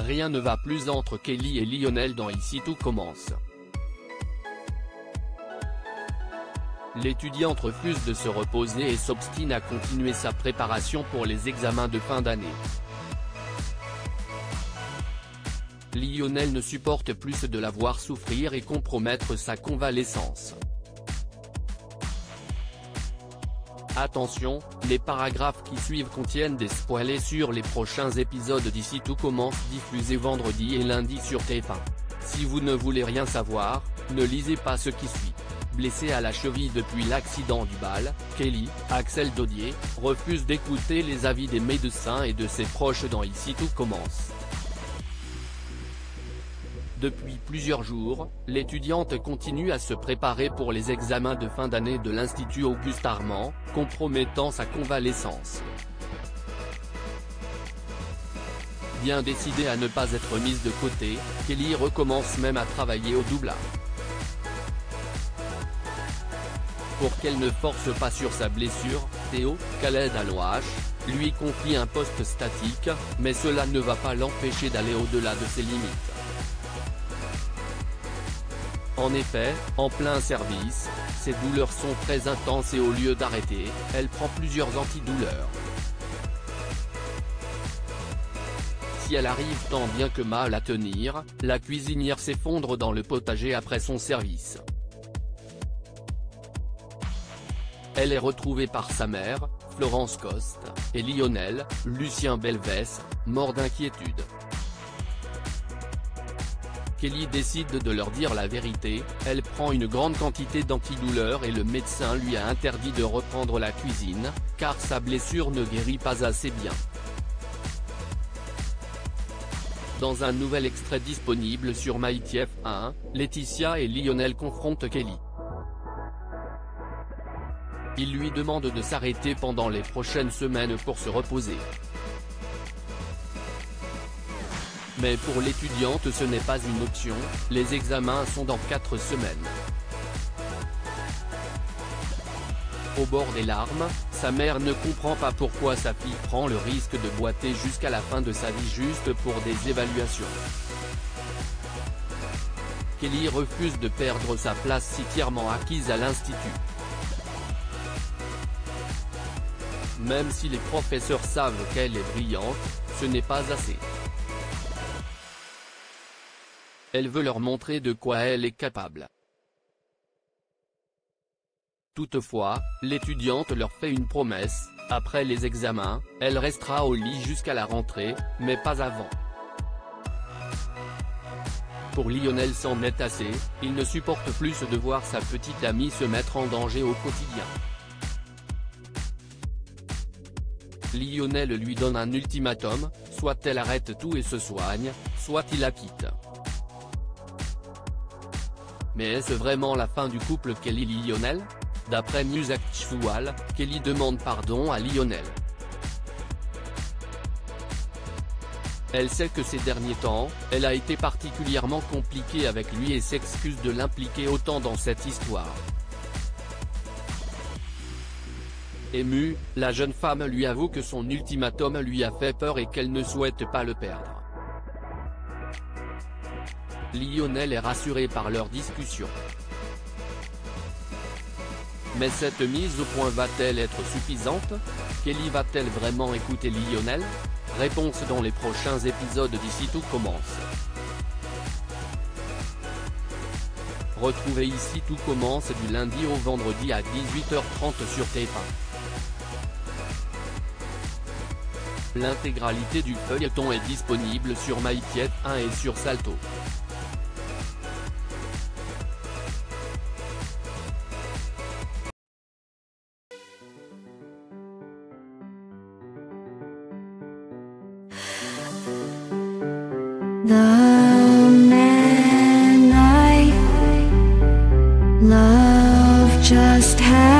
rien ne va plus entre Kelly et Lionel dans Ici tout commence. L'étudiante refuse de se reposer et s'obstine à continuer sa préparation pour les examens de fin d'année. Lionel ne supporte plus de la voir souffrir et compromettre sa convalescence. Attention, les paragraphes qui suivent contiennent des spoilers sur les prochains épisodes d'Ici tout commence diffusés vendredi et lundi sur TF1. Si vous ne voulez rien savoir, ne lisez pas ce qui suit. Blessé à la cheville depuis l'accident du bal, Kelly, Axel Dodier, refuse d'écouter les avis des médecins et de ses proches dans Ici tout commence. Depuis plusieurs jours, l'étudiante continue à se préparer pour les examens de fin d'année de l'Institut Auguste Armand, compromettant sa convalescence. Bien décidée à ne pas être mise de côté, Kelly recommence même à travailler au doublage. Pour qu'elle ne force pas sur sa blessure, Théo, Khaled Alouache, lui confie un poste statique, mais cela ne va pas l'empêcher d'aller au-delà de ses limites. En effet, en plein service, ses douleurs sont très intenses et au lieu d'arrêter, elle prend plusieurs antidouleurs. Si elle arrive tant bien que mal à tenir, la cuisinière s'effondre dans le potager après son service. Elle est retrouvée par sa mère, Florence Coste, et Lionel, Lucien Belvès, mort d'inquiétude. Kelly décide de leur dire la vérité, elle prend une grande quantité d'antidouleurs et le médecin lui a interdit de reprendre la cuisine, car sa blessure ne guérit pas assez bien. Dans un nouvel extrait disponible sur MyTF1, Laetitia et Lionel confrontent Kelly. Il lui demande de s'arrêter pendant les prochaines semaines pour se reposer. Mais pour l'étudiante ce n'est pas une option, les examens sont dans 4 semaines. Au bord des larmes, sa mère ne comprend pas pourquoi sa fille prend le risque de boiter jusqu'à la fin de sa vie juste pour des évaluations. Kelly refuse de perdre sa place si fièrement acquise à l'institut. Même si les professeurs savent qu'elle est brillante, ce n'est pas assez. Elle veut leur montrer de quoi elle est capable. Toutefois, l'étudiante leur fait une promesse, après les examens, elle restera au lit jusqu'à la rentrée, mais pas avant. Pour Lionel c'en est assez, il ne supporte plus de voir sa petite amie se mettre en danger au quotidien. Lionel lui donne un ultimatum, soit elle arrête tout et se soigne, soit il la quitte. Mais est-ce vraiment la fin du couple Kelly-Lionel? D'après News Actual, Kelly demande pardon à Lionel. Elle sait que ces derniers temps, elle a été particulièrement compliquée avec lui et s'excuse de l'impliquer autant dans cette histoire. Émue, la jeune femme lui avoue que son ultimatum lui a fait peur et qu'elle ne souhaite pas le perdre. Lionel est rassuré par leur discussion. Mais cette mise au point va-t-elle être suffisante? Kelly va-t-elle vraiment écouter Lionel? Réponse dans les prochains épisodes d'Ici tout commence. Retrouvez Ici tout commence du lundi au vendredi à 18h30 sur TF1. L'intégralité du feuilleton est disponible sur MyTF1 et sur Salto. The man I love just had